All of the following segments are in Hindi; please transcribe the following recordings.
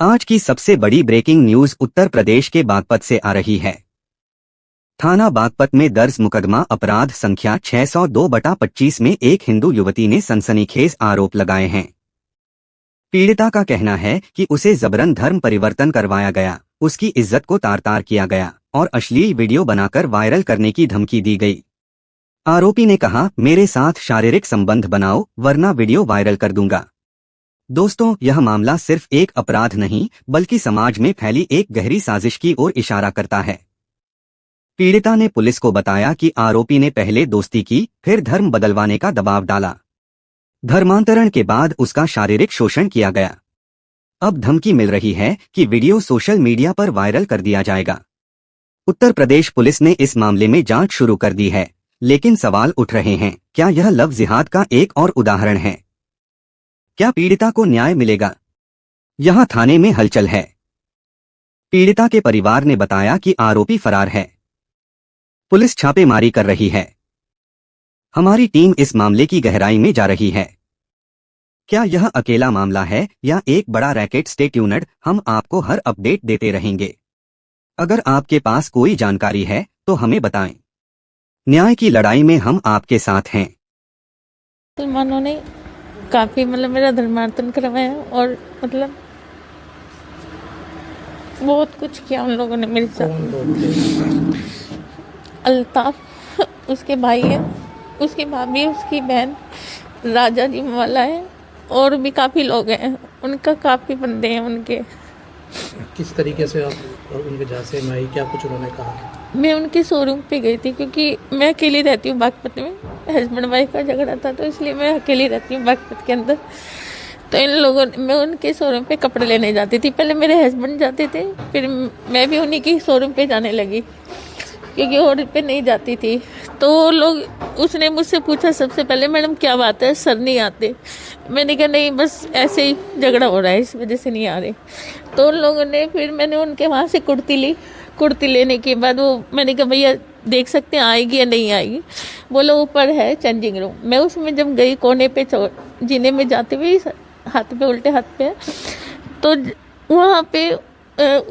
आज की सबसे बड़ी ब्रेकिंग न्यूज उत्तर प्रदेश के बागपत से आ रही है। थाना बागपत में दर्ज मुकदमा अपराध संख्या 602/25 में एक हिंदू युवती ने सनसनीखेज आरोप लगाए हैं। पीड़िता का कहना है कि उसे जबरन धर्म परिवर्तन करवाया गया, उसकी इज्जत को तार तार किया गया और अश्लील वीडियो बनाकर वायरल करने की धमकी दी गई। आरोपी ने कहा, मेरे साथ शारीरिक संबंध बनाओ वरना वीडियो वायरल कर दूंगा। दोस्तों, यह मामला सिर्फ एक अपराध नहीं बल्कि समाज में फैली एक गहरी साजिश की ओर इशारा करता है। पीड़िता ने पुलिस को बताया कि आरोपी ने पहले दोस्ती की, फिर धर्म बदलवाने का दबाव डाला। धर्मांतरण के बाद उसका शारीरिक शोषण किया गया। अब धमकी मिल रही है कि वीडियो सोशल मीडिया पर वायरल कर दिया जाएगा। उत्तर प्रदेश पुलिस ने इस मामले में जांच शुरू कर दी है, लेकिन सवाल उठ रहे हैं, क्या यह लव जिहाद का एक और उदाहरण है? क्या पीड़िता को न्याय मिलेगा? यहां थाने में हलचल है। पीड़िता के परिवार ने बताया कि आरोपी फरार है। पुलिस छापेमारी कर रही है। हमारी टीम इस मामले की गहराई में जा रही है। क्या यह अकेला मामला है या एक बड़ा रैकेट? स्टे ट्यून्ड, हम आपको हर अपडेट देते रहेंगे। अगर आपके पास कोई जानकारी है तो हमें बताएं। न्याय की लड़ाई में हम आपके साथ हैं। मुसलमानों ने काफ़ी मेरा धर्मांतरण करवाया और बहुत कुछ किया उन लोगों ने मेरे साथ। अल्ताफ उसके भाई है, उसकी भाभी, उसकी बहन राजा जी वाला है और भी काफ़ी लोग हैं। उनका काफ़ी बंदे हैं उनके। किस तरीके से आप उनके झांसे में आई, क्या कुछ उन्होंने कहा? मैं उनके शोरूम पे गई थी क्योंकि मैं अकेली रहती हूँ बागपत में। हस्बैंड वाइफ का झगड़ा था तो इसलिए मैं अकेली रहती हूँ बागपत के अंदर। तो इन लोगों मैं उनके शोरूम पे कपड़े लेने जाती थी। पहले मेरे हस्बैंड जाते थे, फिर मैं भी उन्हीं की शोरूम पे जाने लगी क्योंकि और पे नहीं जाती थी। तो लोग उसने मुझसे पूछा सबसे पहले, मैडम क्या बात है, सर नहीं आते? मैंने कहा नहीं, बस ऐसे ही झगड़ा हो रहा है, इस वजह से नहीं आ रहे। तो उन लोगों ने फिर मैंने उनके वहाँ से कुर्ती ली। कुर्ती लेने के बाद वो मैंने कहा भैया देख सकते हैं आएगी या नहीं आएगी? बोला ऊपर है चेंजिंग रूम। मैं उसमें जब गई कोने पे जीने में जाते हुए हाथ पे उल्टे हाथ पे, तो वहाँ पे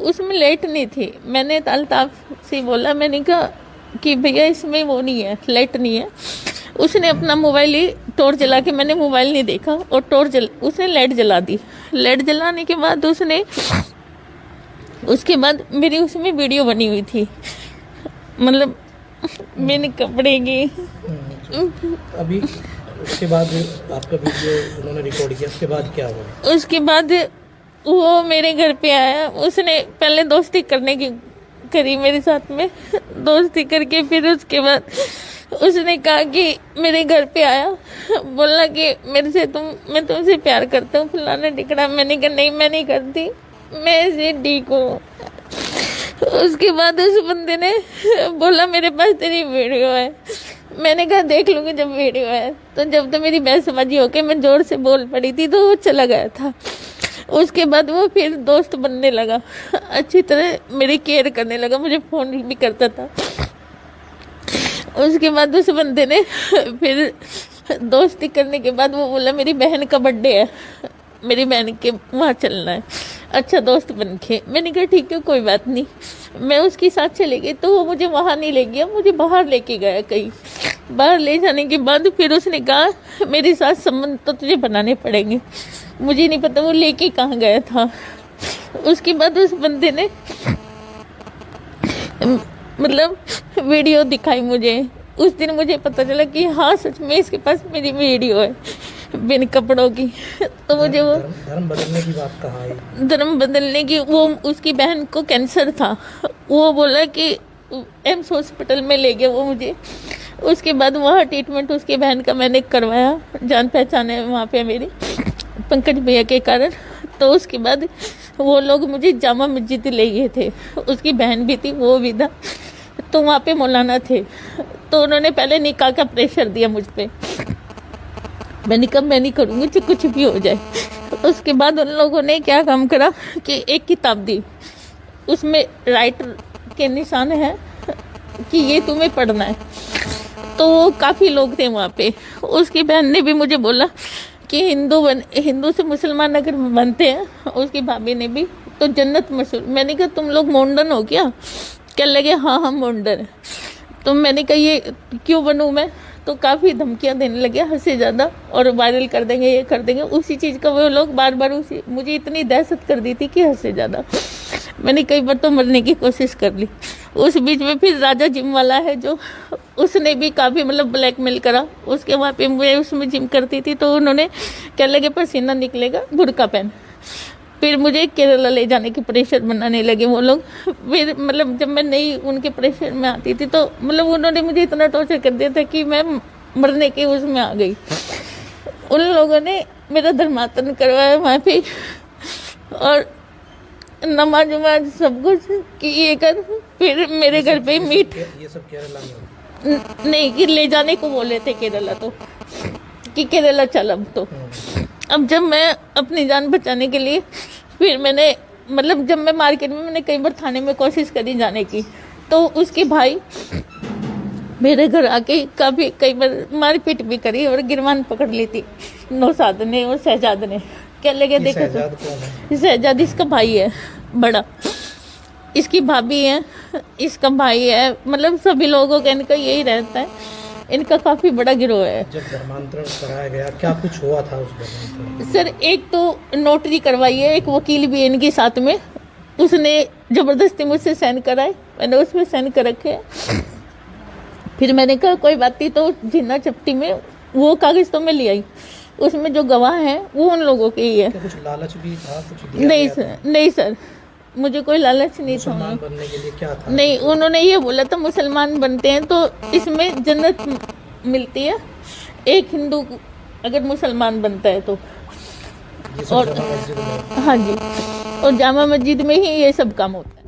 उसमें लाइट नहीं थी। मैंने अल्ताफ से बोला, मैंने कहा कि भैया इसमें वो नहीं है, लाइट नहीं है। उसने अपना मोबाइल ही टॉर्च जला के, मैंने मोबाइल नहीं देखा और उसने लाइट जला दी। लाइट जलाने के बाद उसके बाद मेरी उसमें वीडियो बनी हुई थी, मैंने कपड़े की। अभी उसके बाद आपका वीडियो उन्होंने रिकॉर्ड किया, उसके बाद क्या हुआ? उसके बाद वो मेरे घर पे आया। उसने पहले दोस्ती करने की करी मेरे साथ में, दोस्ती करके फिर उसके बाद उसने कहा कि मेरे घर पे आया, बोला कि मैं तुमसे प्यार करता हूँ फलाना टिकड़ा। मैंने कहा नहीं, मैं नहीं करती, मैं ऐसे ठीक हूँ। उसके बाद उस बंदे ने बोला मेरे पास तेरी वीडियो है। मैंने कहा देख लूँगी जब वीडियो है। तो जब तो मेरी बहसबाजी होके मैं जोर से बोल पड़ी थी तो वो चला गया था। उसके बाद वो फिर दोस्त बनने लगा, अच्छी तरह मेरी केयर करने लगा, मुझे फ़ोन भी करता था। उसके बाद उस बंदे ने फिर दोस्ती करने के बाद वो बोला मेरी बहन का बर्थडे है, मेरी बहन के वहाँ चलना है, अच्छा दोस्त बन के। मैंने कहा ठीक है कोई बात नहीं। मैं उसके साथ चले गई तो वो मुझे वहाँ नहीं ले गया, मुझे बाहर लेके गया। कहीं बाहर ले जाने के बाद फिर उसने कहा मेरे साथ संबंध तो तुझे बनाने पड़ेंगे। मुझे नहीं पता वो लेके कहाँ गया था। उसके बाद उस बंदे ने वीडियो दिखाई मुझे। उस दिन मुझे पता चला कि हाँ सच में इसके पास मेरी वीडियो है बिन कपड़ों की। तो मुझे वो धर्म बदलने की बात कहाँ आई? धर्म बदलने की, वो उसकी बहन को कैंसर था। वो बोला कि एम्स हॉस्पिटल में ले गया वो मुझे। उसके बाद वहाँ ट्रीटमेंट उसकी बहन का मैंने करवाया, जान पहचान है वहाँ पे मेरी पंकज भैया के कारण। तो उसके बाद वो लोग मुझे जामा मस्जिद ले गए थे, उसकी बहन भी थी वो भी था। तो वहाँ पे मौलाना थे, तो उन्होंने पहले निकाह का प्रेशर दिया मुझ पर। मैंने कहा मैं नहीं करूँगी चाहे कुछ भी हो जाए। उसके बाद उन लोगों ने क्या काम करा कि एक किताब दी, उसमें राइट के निशान है कि ये तुम्हें पढ़ना है। तो काफ़ी लोग थे वहाँ पे। उसकी बहन ने भी मुझे बोला कि हिंदू से मुसलमान अगर बनते हैं, उसकी भाभी ने भी, तो जन्नत मशहूर। मैंने कहा तुम लोग मॉडर्न हो क्या? कहने लगे हाँ हम मॉडर्न है। तो मैंने कहा ये क्यों बनूं मैं? तो काफ़ी धमकियां देने लगे, हद से ज़्यादा, और वायरल कर देंगे, ये कर देंगे। उसी चीज़ का वो लोग बार बार मुझे इतनी दहशत कर दी थी कि हद से ज़्यादा। मैंने कई बार तो मरने की कोशिश कर ली। उस बीच में फिर राजा जिम वाला है जो, उसने भी काफ़ी मतलब ब्लैकमेल करा। उसके वहाँ पे मैं उसमें जिम करती थी, तो उन्होंने कहने लगे पसीना निकलेगा, बुर्का पहन। फिर मुझे केरला ले जाने की प्रेशर बनाने लगे वो लोग। फिर मतलब जब मैं नहीं उनके प्रेशर में आती थी, तो मतलब उन्होंने मुझे इतना टॉर्चर कर दिया था कि मैं मरने के उसमें आ गई। उन लोगों ने मेरा धर्मांतरण करवाया वहाँ पे, और नमाज वमाज सब कुछ कि ये कर। फिर मेरे घर पे मीट, ये सब केरला में नहीं कि ले जाने को बोले थे केरला, तो कि केरला चल। अब जब मैं अपनी जान बचाने के लिए, फिर मैंने मतलब जब मैं मार्केट में, मैंने कई बार थाने में कोशिश करी जाने की, तो उसके भाई मेरे घर आके काफ़ी कई बार मारपीट भी करी और गिरवान पकड़ ली थी नौशाद ने और शहजाद ने। क्या लगे देखो तो शहजाद इसका भाई है बड़ा, इसकी भाभी है, इसका भाई है, मतलब सभी लोगों का इनका यही रहता है। इनका काफ़ी बड़ा गिरोह है। जब धर्मांतरण कराया गया, क्या कुछ हुआ था उस धर्मांतरण? सर एक तो नोटरी करवाई है, एक वकील भी है इनके साथ में, उसने ज़बरदस्ती मुझसे साइन कराए, मैंने उसमें साइन कर रखे हैं। फिर मैंने कहा कोई बात नहीं, तो जिन्ना चपटी में वो कागज़ तो मैं ले आई, उसमें जो गवाह हैं वो उन लोगों के ही है। क्या कुछ लालच भी था? कुछ दिया नहीं गया सर, नहीं सर, मुझे कोई लालच नहीं था। मुसलमान बनने के लिए क्या था? नहीं, उन्होंने ये बोला था मुसलमान बनते हैं तो इसमें जन्नत मिलती है, एक हिंदू अगर मुसलमान बनता है तो। ये सब और जामा मस्जिद में? हाँ जी, और जामा मस्जिद में ही ये सब काम होता है।